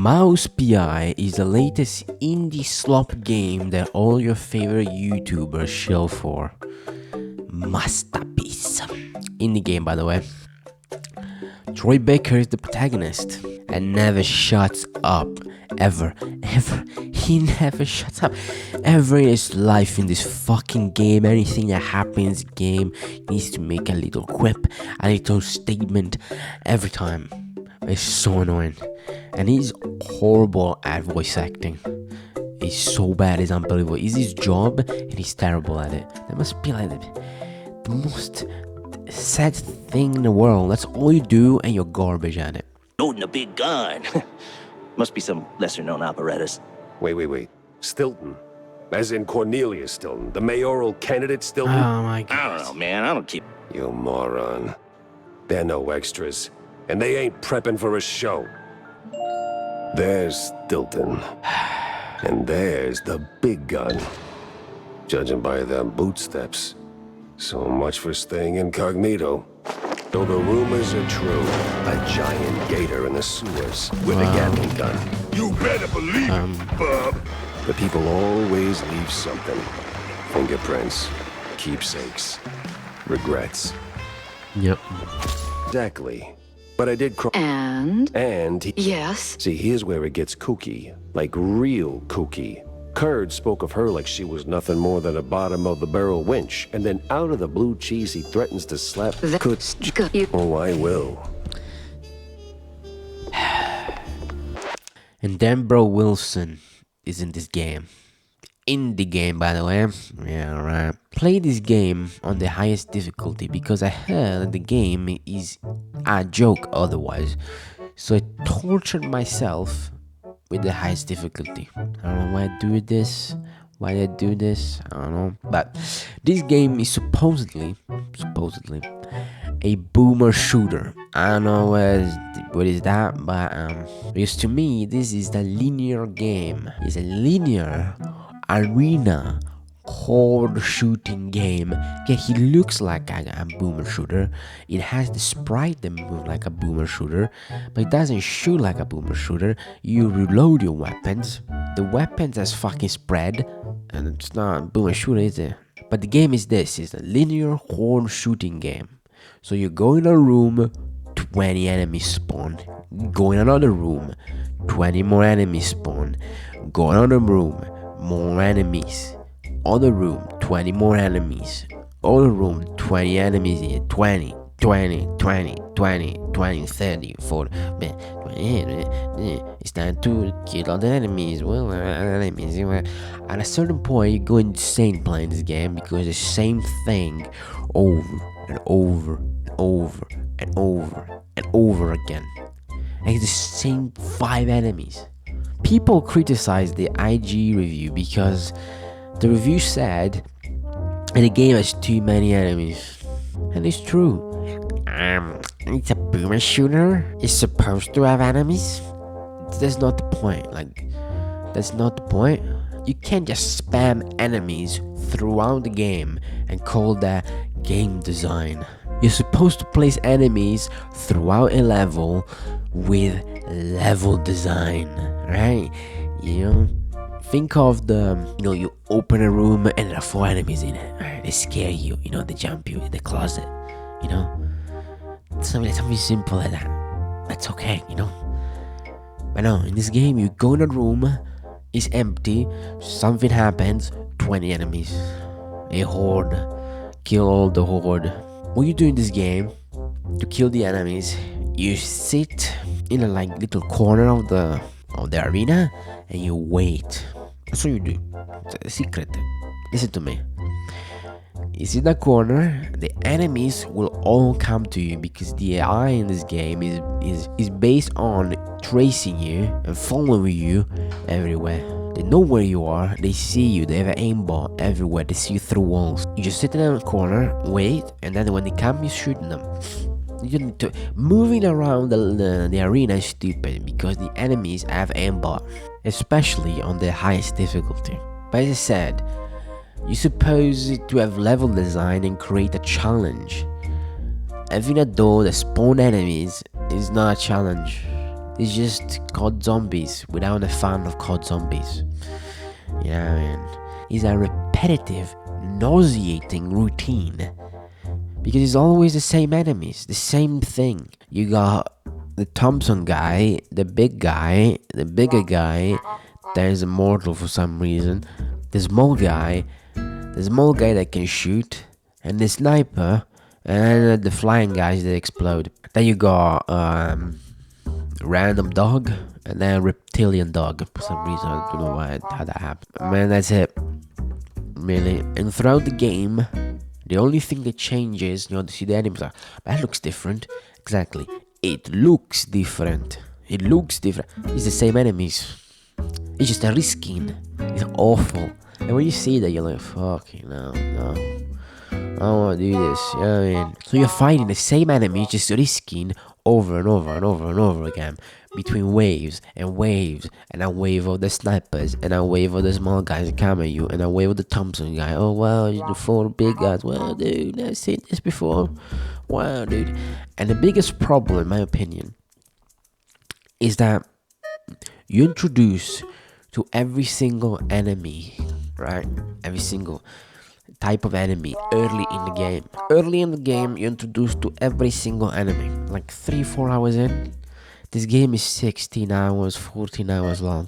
Mouse P.I is the latest indie slop game that all your favorite YouTubers shill for. Masterpiece. Indie game, by the way. Troy Baker is the protagonist and never shuts up. Ever. He never shuts up. Ever in his life in this fucking game. Anything that happens in the game, he needs to make a little quip, a little statement every time. It's so annoying. And he's horrible at voice acting. He's so bad, it's unbelievable. It's his job and he's terrible at it. That must be like the most sad thing in the world. That's all you do and you're garbage at it. Loading a big gun. Must be some lesser-known operettas. Wait. Stilton. As in Cornelius Stilton, the mayoral candidate Stilton? Oh my god. I don't know, man. I don't keep... You moron. They're no extras. And they ain't prepping for a show. There's Stilton. And there's the big gun. Judging by them bootsteps. So much for staying incognito. Though the rumors are true, a giant gator in the sewers with a Gatling gun. You better believe it, bub. The people always leave something. Fingerprints, keepsakes, regrets. Yep. Exactly. But I did And? Yes? See, here's where it gets kooky. Like real kooky. Curd spoke of her like she was nothing more than a bottom-of-the-barrel winch, and then out of the blue cheese he threatens to slap the Oh, I will. And then Bro Wilson is in this game. In the game, by the way. Yeah, right. Play this game on the highest difficulty because I heard the game is a joke otherwise. So I tortured myself with the highest difficulty. I don't know why I do this. I don't know. But this game is supposedly a boomer shooter. I don't know what is that, but because to me this is the linear game. It's a linear arena horde shooting game. Yeah, he looks like a boomer shooter. It has the sprite that moves like a boomer shooter, but it doesn't shoot like a boomer shooter. You reload your weapons. The weapons are fucking spread, and it's not a boomer shooter, is it? But the game is this: it's a linear horde shooting game. So you go in a room, 20 enemies spawn. Go in another room, 20 more enemies spawn. Go in another room, more enemies. Other room, 20 more enemies. Other room, 20 enemies here. 20, 30, 40. It's time to kill all the enemies. Well, enemies. At a certain point, you go insane playing this game because the same thing over and over and over and over and over again. And it's the same 5 enemies. People criticize the IG review because the review said that the game has too many enemies. And it's true. It's a boomer shooter. It's supposed to have enemies. That's not the point. That's not the point. You can't just spam enemies throughout the game and call that game design. You're supposed to place enemies throughout a level with level design, right? Think of you open a room and there are 4 enemies in it. Right? They scare you, they jump you in the closet, Something simple like that. That's okay, But no, in this game, you go in a room, it's empty, something happens, 20 enemies. A horde. Kill all the horde. What you do in this game, to kill the enemies, you sit in a little corner of the arena and you wait. That's what you do. It's a secret. Listen to me. You sit in the corner, the enemies will all come to you because the AI in this game is based on tracing you and following you everywhere. They know where you are, they see you, they have an aimbot everywhere, they see you through walls. You just sit in the corner, wait, and then when they come, you shoot them. Moving around the arena is stupid because the enemies have aimbot, especially on the highest difficulty. But as I said, you're supposed to have level design and create a challenge. Having a door that spawn enemies is not a challenge. It's just COD Zombies without a fan of COD Zombies. Yeah, man. It's a repetitive, nauseating routine. Because it's always the same enemies, the same thing. You got the Thompson guy, the big guy, the bigger guy, there's immortal for some reason, the small guy that can shoot, and the sniper, and the flying guys that explode. Then you got random dog, and then reptilian dog for some reason. I don't know how that happened. Man, that's it. Really. And throughout the game, the only thing that changes, you see the enemies are, that looks different. Exactly. It looks different. It's the same enemies. It's just a reskin. It's awful. And when you see that, you're like, fucking no. I don't want to do this. You know what I mean? So you're fighting the same enemy, just reskin over and over and over and over again. Between waves and waves, and a wave of the snipers, and a wave of the small guys that come at you, and a wave of the Thompson guy. Oh wow, the 4 big guys. Well, dude, I've seen this before. Wow, dude. And the biggest problem, in my opinion, is that you introduce to every single enemy, right? Every single type of enemy early in the game. Early in the game, you introduce to every single enemy. Like 3-4 hours in. This game is 16 hours, 14 hours long.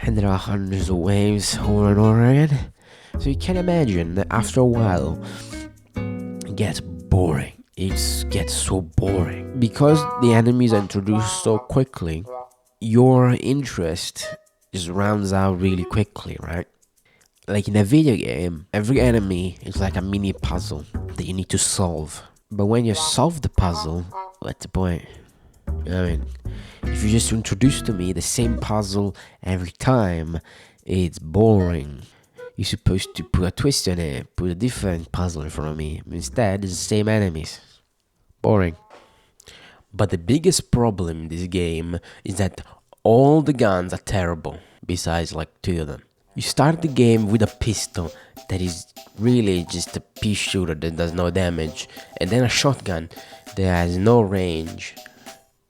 And there are hundreds of waves over and over again. So you can imagine that after a while, it gets boring. It gets so boring. Because the enemies are introduced so quickly, your interest just rounds out really quickly, right? Like in a video game, every enemy is like a mini puzzle that you need to solve. But when you solve the puzzle, what's the point? I mean, if you just introduce to me the same puzzle every time, it's boring. You're supposed to put a twist on it, put a different puzzle in front of me. Instead, it's the same enemies. Boring. But the biggest problem in this game is that all the guns are terrible, besides like 2 of them. You start the game with a pistol that is really just a pea shooter that does no damage, and then a shotgun that has no range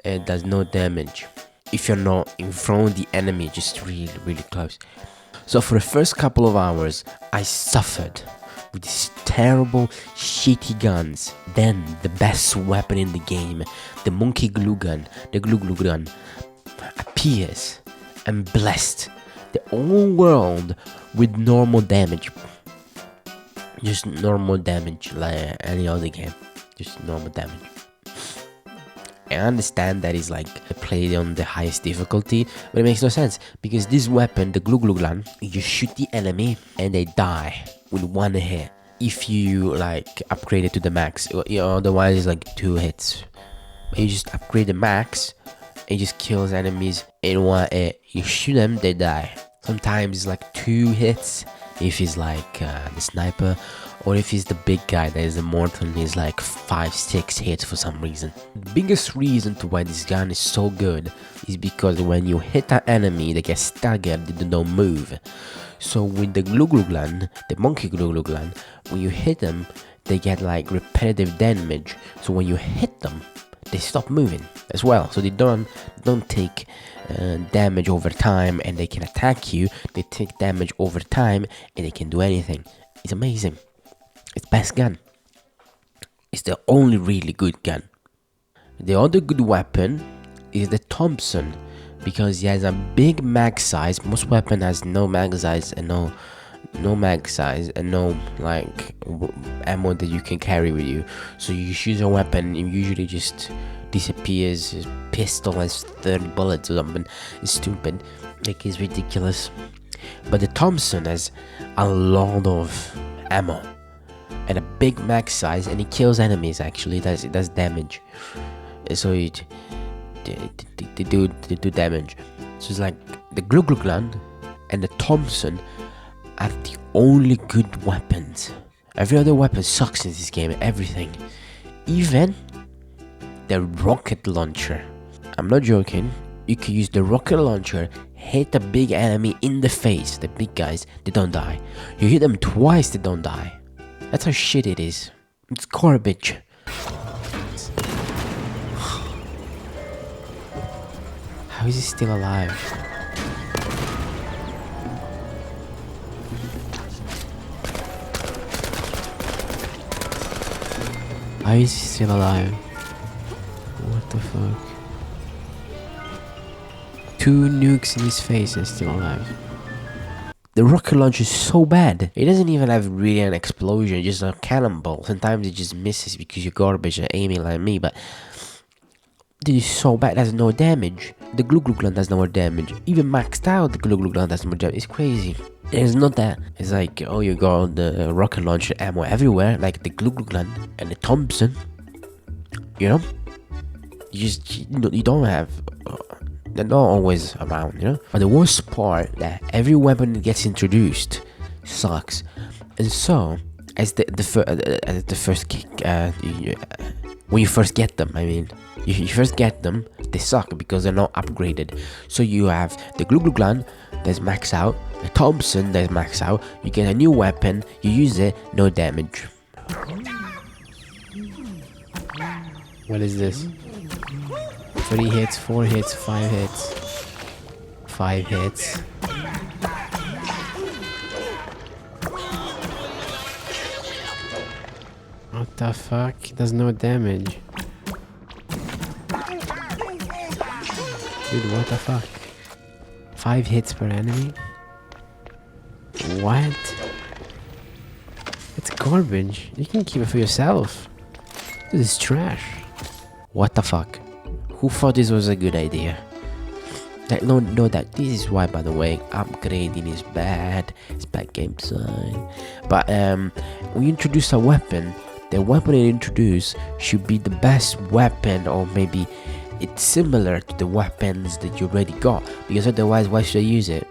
and does no damage if you're not in front of the enemy, just really, really close. So for the first couple of hours, I suffered with these terrible, shitty guns. Then the best weapon in the game, the monkey glue gun, appears and blessed the whole world with normal damage. Just normal damage like any other game. Just normal damage. I understand that is like played on the highest difficulty, but it makes no sense because this weapon, the glue gun, you just shoot the enemy and they die with 1 hit. If you like upgrade it to the max, otherwise it's like 2 hits. But you just upgrade the max, it just kills enemies in 1 hit. You shoot them, they die. Sometimes it's like 2 hits if he's like the sniper, or if he's the big guy that is immortal and he's like 5-6 hits for some reason. The biggest reason to why this gun is so good is because when you hit an enemy, they get staggered, they don't move. So with the glue gun, the monkey glue gun, when you hit them, they get like repetitive damage. So when you hit them, they stop moving as well. So they don't take damage over time, and they can attack you. They take damage over time and they can do anything. It's amazing. It's best gun. It's the only really good gun. The other good weapon is the Thompson, because he has a big mag size. Most weapon has no mag size and no mag size and no like ammo that you can carry with you. So you choose a weapon, it usually just disappears. His pistol has 30 bullets or something. It's stupid. Like, it's ridiculous. But the Thompson has a lot of ammo and a big mag size, and it kills enemies. Actually, it does damage. So they do damage. So it's like the glue gun and the Thompson are the only good weapons. Every other weapon sucks in this game. Everything, even the rocket launcher. I'm not joking. You can use the rocket launcher, hit a big enemy in the face. The big guys, they don't die. You hit them twice, they don't die. That's how shit it is. It's garbage. How is he still alive? How is he still alive? What the fuck? 2 nukes in his face and still alive. The rocket launch is so bad. It doesn't even have really an explosion, just a cannonball. Sometimes it just misses because you're garbage at aiming like me, but this is so bad, it has no damage. The glue gun does no more damage. Even maxed out, the glue gun does no more damage. It's crazy. It's not that. It's like, oh, you got the rocket launcher ammo everywhere, like the glue gun and the Thompson. You know? You don't have... they're not always around, you know? But the worst part, that every weapon that gets introduced sucks. And so, as the first kick... when you first get them, I mean... You first get them, they suck because they're not upgraded. So you have the glue gun that's max out, the Thompson that's max out, you get a new weapon, you use it, no damage. What is this? 3 hits, 4 hits, 5 hits. 5 hits. What the fuck? Does no damage. Dude, what the fuck? 5 hits per enemy? What? It's garbage. You can keep it for yourself. This is trash. What the fuck? Who thought this was a good idea? Like, no, that this is why, by the way, upgrading is bad. It's bad game design. But when you introduce a weapon, the weapon you introduce should be the best weapon, or maybe it's similar to the weapons that you already got, because otherwise why should I use it?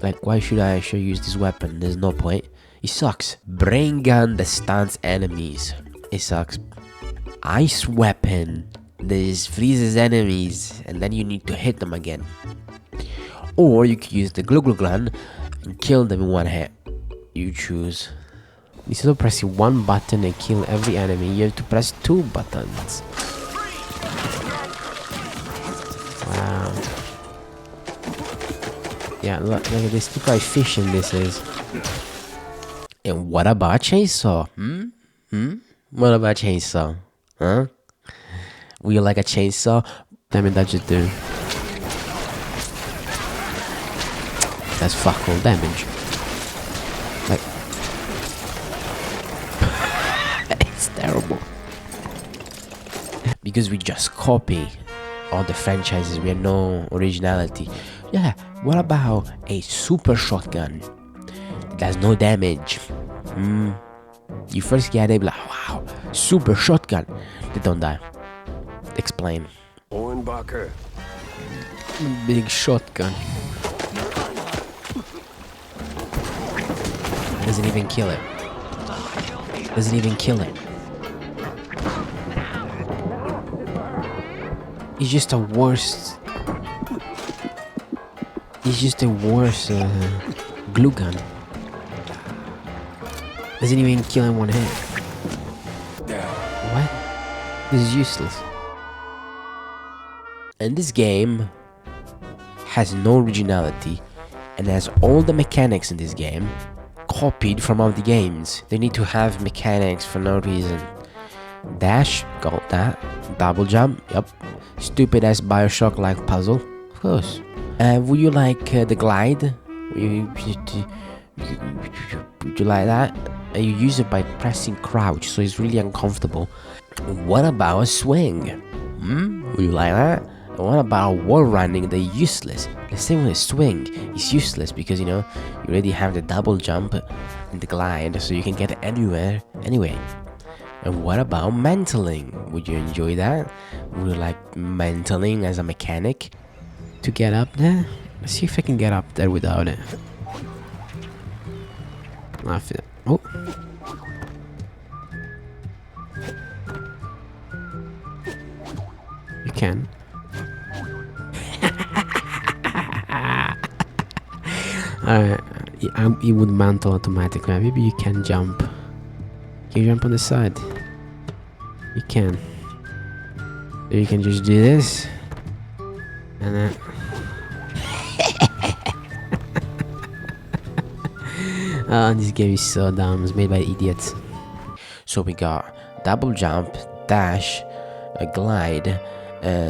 Like, why should I actually use this weapon? There's no point. It sucks. Brain gun that stuns enemies. It sucks. Ice weapon that just freezes enemies and then you need to hit them again. Or you could use the glue gun and kill them in one hit. You choose. Instead of pressing one button and kill every enemy, you have to press 2 buttons. Wow. Yeah, look at this. Look how efficient this is. And what about chainsaw? What about chainsaw? Huh? Would you like a chainsaw? Damn it, that just do. That's fuck all damage. Like, it's terrible. Because we just copy all the franchises, we have no originality. Yeah, what about a super shotgun? There's no damage. You first get it, like, wow, super shotgun. They don't die. Explain. Hornbacher. Big shotgun. Doesn't even kill it. Doesn't even kill it. It's just a worse. It's just a worse glue gun. Doesn't even kill in one hit. What? This is useless. And this game has no originality and has all the mechanics in this game copied from other games. They need to have mechanics for no reason. Dash, got that. Double jump, yep. Stupid ass Bioshock like puzzle, of course. Would you like the glide? Would you like that? You use it by pressing crouch, so it's really uncomfortable. What about a swing? Would you like that? What about wall running? They're useless. The same with a swing. It's useless because, you know, you already have the double jump and the glide, so you can get anywhere anyway. And what about mantling? Would you enjoy that? Would you like mantling as a mechanic to get up there? Let's see if I can get up there without it. Oh. You can. It would mantle automatically. Maybe you can jump. Can you jump on the side? You can. So you can just do this. And then this game is so dumb. It's made by idiots. So we got double jump, dash, a glide,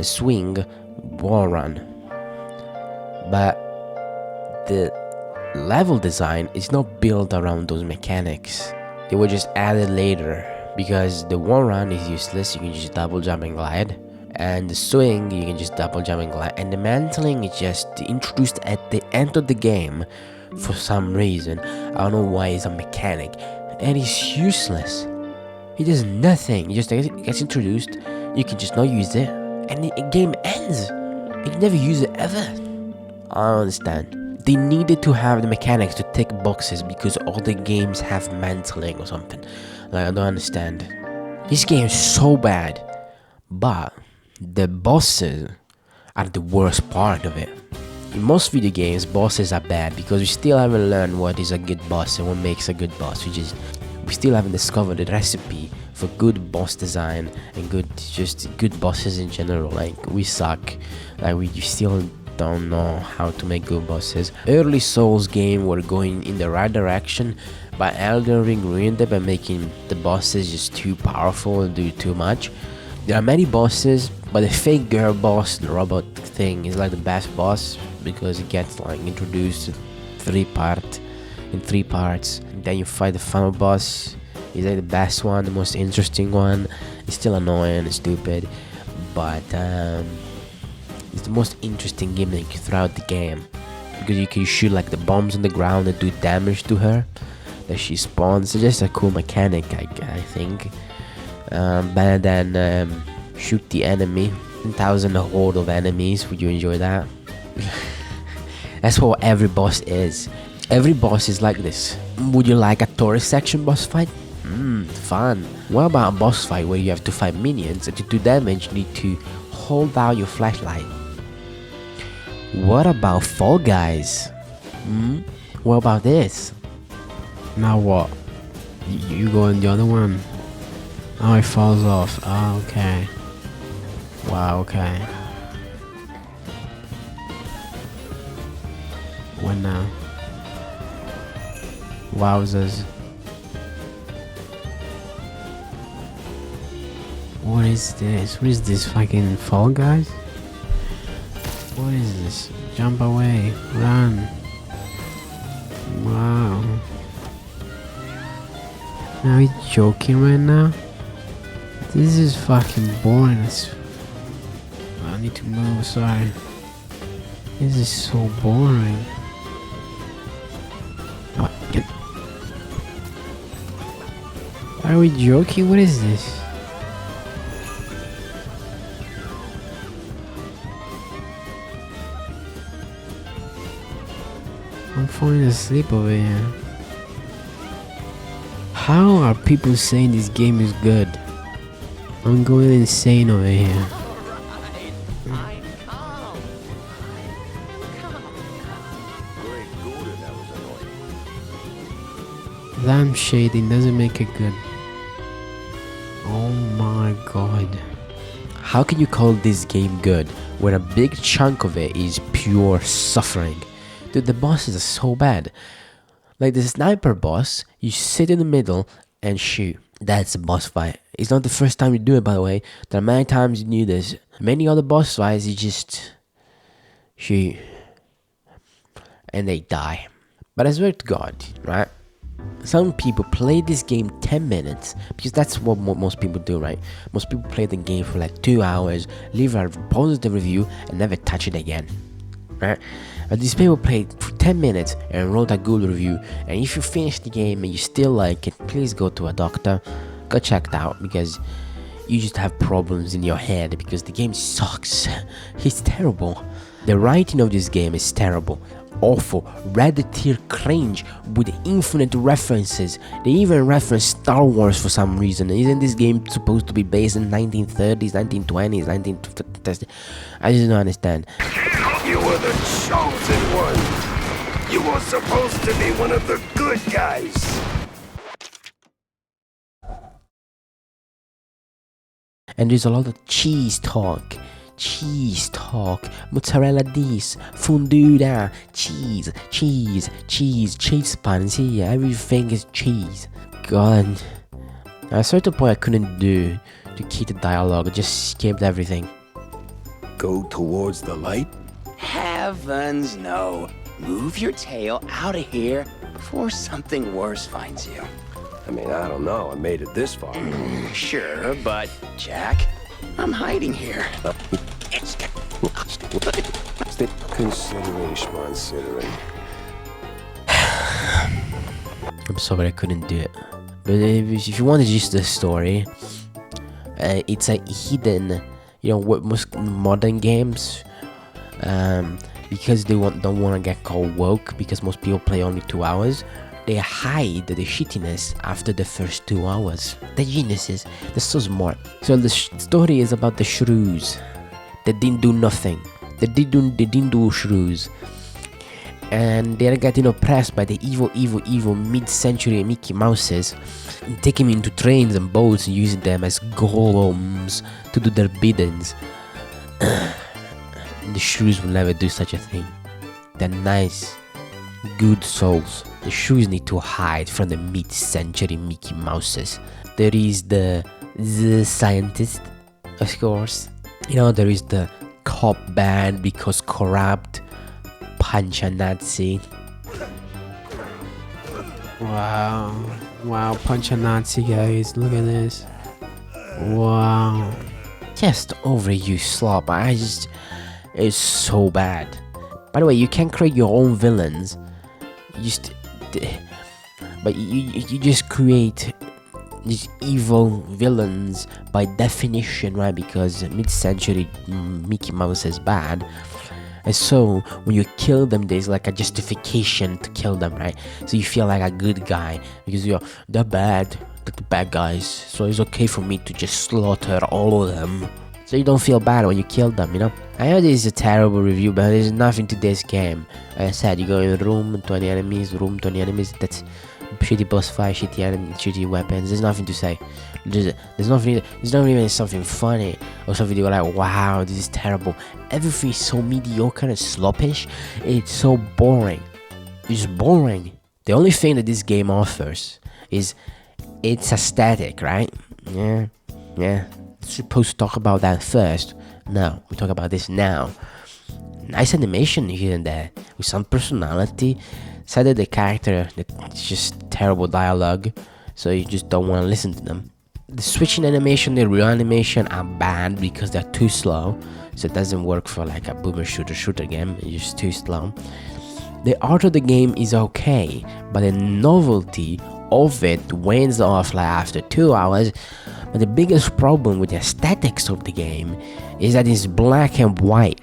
swing, wall run. But the level design is not built around those mechanics. They were just added later because the wall run is useless. You can just double jump and glide. And the swing, you can just double jump and glide. And the mantling is just introduced at the end of the game for some reason. I don't know why it's a mechanic. And it's useless. It does nothing. It just gets introduced. You can just not use it. And the game ends. You can never use it ever. I don't understand. They needed to have the mechanics to tick boxes because all the games have mantling or something. Like, I don't understand. This game is so bad. But the bosses are the worst part of it. In most video games, bosses are bad because we still haven't learned what is a good boss and what makes a good boss. We still haven't discovered the recipe for good boss design and good bosses in general. Like, we suck. Like, we still don't know how to make good bosses. Early Souls game were going in the right direction, but Elden Ring ruined it by making the bosses just too powerful and do too much. There are many bosses, but the fake girl boss, the robot thing, is like the best boss because it gets like introduced in three parts. And then you fight the final boss. He's like the best one, the most interesting one. It's still annoying and stupid, but it's the most interesting gimmick throughout the game because you can shoot like the bombs on the ground and do damage to her that she spawns. It's just a cool mechanic, I think. Better than shoot the enemy. 1,000 horde of enemies. Would you enjoy that? That's what every boss is. Every boss is like this. Would you like a tourist section boss fight? Fun. What about a boss fight where you have to fight minions and to do damage you need to hold out your flashlight? What about Fall Guys? What about this? Now what? You go on the other one. Oh, it falls off. Oh, okay. Wow, okay. What now? Wowzers. What is this? What is this, fucking Fall Guys? What is this? Jump away. Run. Wow. Are you joking right now? This is fucking boring. I need to move, sorry. This is so boring. Are we joking? What is this? I'm falling asleep over here. How are people saying this game is good? I'm going insane over here. Lamp shading doesn't make it good. Oh my god. How can you call this game good when a big chunk of it is pure suffering? Dude, the bosses are so bad. Like the sniper boss, you sit in the middle and shoot. That's a boss fight. It's not the first time you do it, by the way. There are many times you do this. Many other boss fights, you just shoot and they die. But I swear to God, right? Some people play this game 10 minutes because that's what most people do, right? Most people play the game for like 2 hours, leave a positive review and never touch it again, right? But these people played for 10 minutes and wrote a good review, and if you finish the game and you still like it, please go to a doctor, go checked out, because you just have problems in your head because the game sucks. It's terrible. The writing of this game is terrible. Awful, Reddit tier cringe with infinite references. They even reference Star Wars for some reason. Isn't this game supposed to be based in 1930s, 1920s, 1950s? I just don't understand. You were the chosen one. You were supposed to be one of the good guys. And there's a lot of cheese talk. cheese talk, mozzarella this, fondue that, cheese, cheese, cheese, cheese puns here, everything is cheese. God, at a certain point I couldn't do to keep the dialogue, I just skipped everything. Go towards the light? Heavens, no. Move your tail out of here before something worse finds you. I mean, I don't know. I made it this far. Sure, but Jack, I'm hiding here. Considering. I'm sorry I couldn't do it. But if you want to just the story, it's a hidden, what most modern games, because they don't want to get called woke, because most people play only 2 hours, they hide the shittiness after the first 2 hours. The geniuses, they're so smart. So the story is about the shrews. They didn't do nothing. They didn't do shrews. And they're getting oppressed by the evil mid-century Mickey Mouses, taking them into trains and boats and using them as golems to do their biddings. The shrews will never do such a thing. They're nice, good souls. The shrews need to hide from the mid-century Mickey Mouses. There is the scientist, of course. There is the cop bad because corrupt, punch a Nazi. Wow, punch a Nazi, guys. Look at this. Wow. Just over you slop. It's so bad. By the way, you can create your own villains. You just create these evil villains by definition, right? Because mid-century Mickey Mouse is bad. And so when you kill them, there's like a justification to kill them, right? So you feel like a good guy because they're bad, they're the bad guys. So it's okay for me to just slaughter all of them. So you don't feel bad when you kill them, I know this is a terrible review, but there's nothing to this game. Like I said, you go in room, 20 enemies, that's shitty boss fight, shitty weapons. There's nothing to say. There's not even something funny or something you go like, wow, this is terrible. Everything is so mediocre and sloppish. It's so boring. It's boring. The only thing that this game offers is its aesthetic, right? Yeah. Supposed to talk about that first. No, we talk about this now. Nice animation here and there with some personality. Sad that the character, it's just terrible dialogue, so you just don't want to listen to them. The switching animation, the real animation are bad because they're too slow, so it doesn't work for like a boomer shooter game. It's just too slow. The art of the game is okay, but the novelty of it wanes off like after 2 hours. But the biggest problem with the aesthetics of the game is that it's black and white.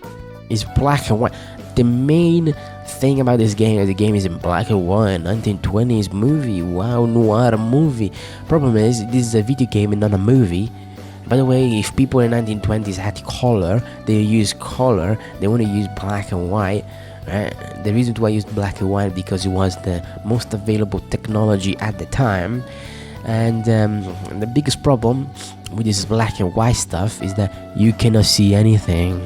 It's black and white. The main thing about this game is the game is in black and white. 1920s movie, wow, noir movie. Problem is, this is a video game and not a movie. By the way, if people in 1920s had color, they use color. They want to use black and white. Right? The reason why I used black and white because it was the most available technology at the time. And the biggest problem with this black and white stuff is that you cannot see anything.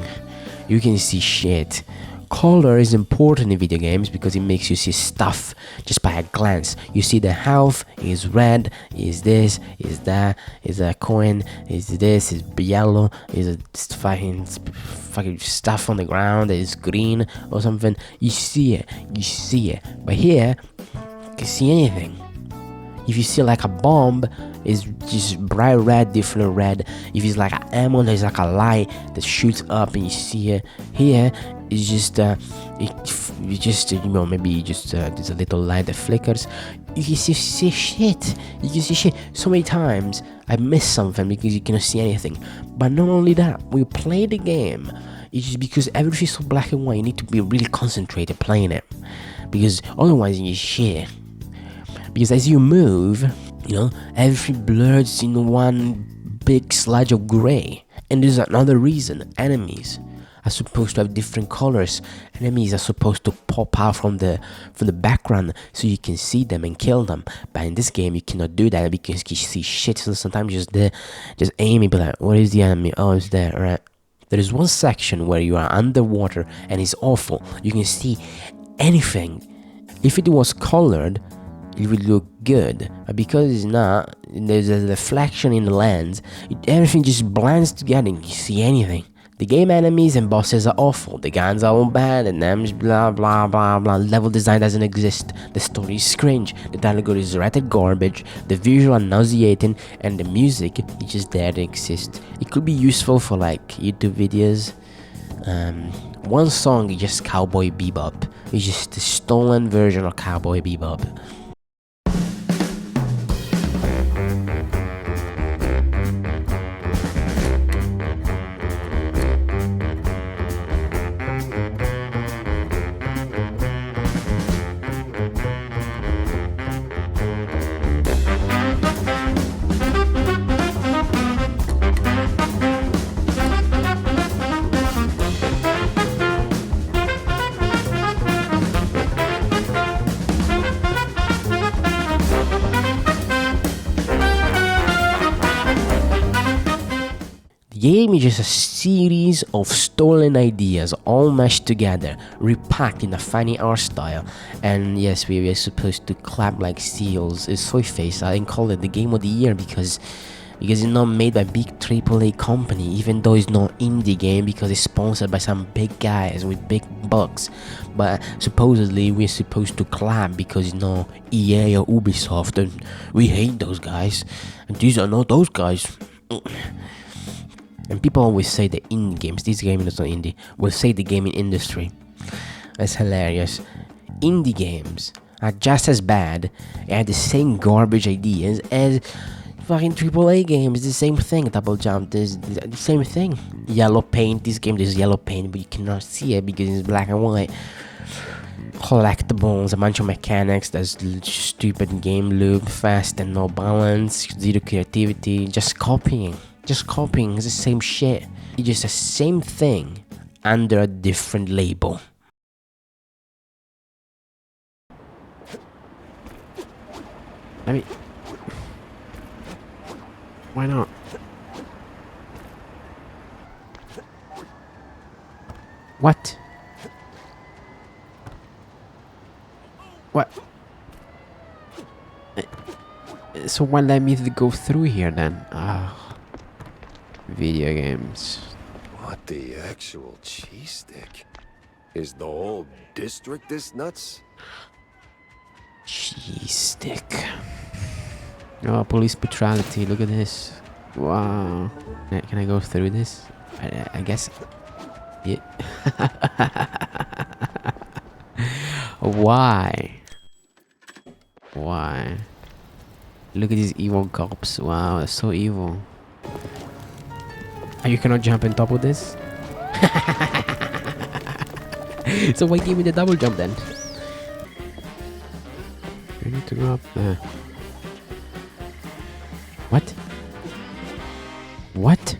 You can see shit. Color is important in video games because it makes you see stuff just by a glance. You see the health is red, is this, is that, is a coin, is this, is yellow, is a fucking stuff on the ground that is green or something. You see it. But here, you can see anything. If you see like a bomb, it's just bright red, different red. If it's like an ammo, there's like a light that shoots up and you see it. Here, it's just maybe just there's a little light that flickers. You can see shit. You can see shit. So many times I miss something because you cannot see anything. But not only that, when you play the game, it's just because everything's so black and white. You need to be really concentrated playing it because otherwise you shit. Because as you move, everything blurs in one big sludge of gray. And there's another reason. Enemies are supposed to have different colors. Enemies are supposed to pop out from the background so you can see them and kill them. But in this game, you cannot do that because you see shit. So sometimes just aim and be like, what is the enemy? Oh, it's there, right? There is one section where you are underwater and it's awful. You can see anything. If it was colored, it would look good, but because it's not, there's a reflection in the lens, everything just blends together and you see anything. The game enemies and bosses are awful, the guns are all bad, and names blah blah blah blah, level design doesn't exist, the story is cringe, the dialogue is utter garbage, the visual are nauseating, and the music is just there to exist. It could be useful for like YouTube videos. One song is just Cowboy Bebop, it's just a stolen version of Cowboy Bebop. The game is just a series of stolen ideas all meshed together, repacked in a funny art style. And yes, we were supposed to clap like seals. It's so face. I didn't call it the game of the year because it's not made by big AAA company, even though it's not indie game because it's sponsored by some big guys with big bucks. But supposedly we're supposed to clap because it's not EA or Ubisoft, and we hate those guys. And these are not those guys. And people always say the indie games, this game is not indie, will say the gaming industry. That's hilarious. Indie games are just as bad and have the same garbage ideas as fucking AAA games. The same thing. Double jump, there's the same thing. Yellow paint, this game there's yellow paint, but you cannot see it because it's black and white. Collectibles, a bunch of mechanics, there's stupid game loop, fast and no balance, zero creativity, just copying. Just copying, it's the same shit. It's just the same thing under a different label. I mean, why not? What? What? So why let me go through here then? Video games. What the actual cheese stick? Is the whole district this nuts? Cheese stick. Oh, police brutality. Look at this. Wow. Can I go through this? I guess. Yeah. Why? Why? Look at these evil cops. Wow, they're so evil. You cannot jump on top of this? So why give me the double jump then? I need to go up there. What? What?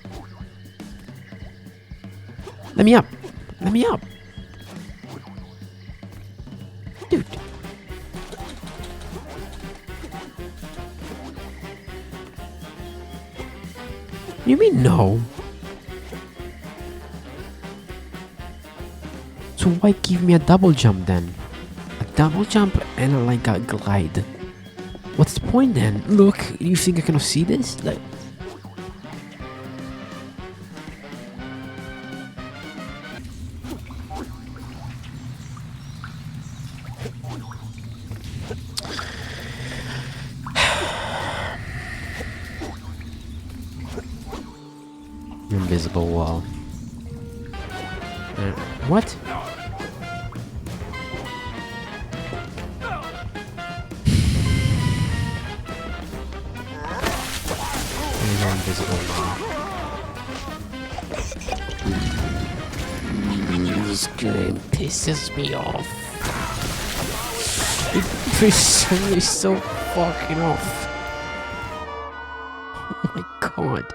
Let me up! Let me up! Dude! You mean no? So why give me a double jump then? A double jump and like a glide. What's the point then? Look, you think I cannot see this? Like, invisible wall. What? Invisible wall. This game pisses me off. It pisses me so fucking off. Oh my god.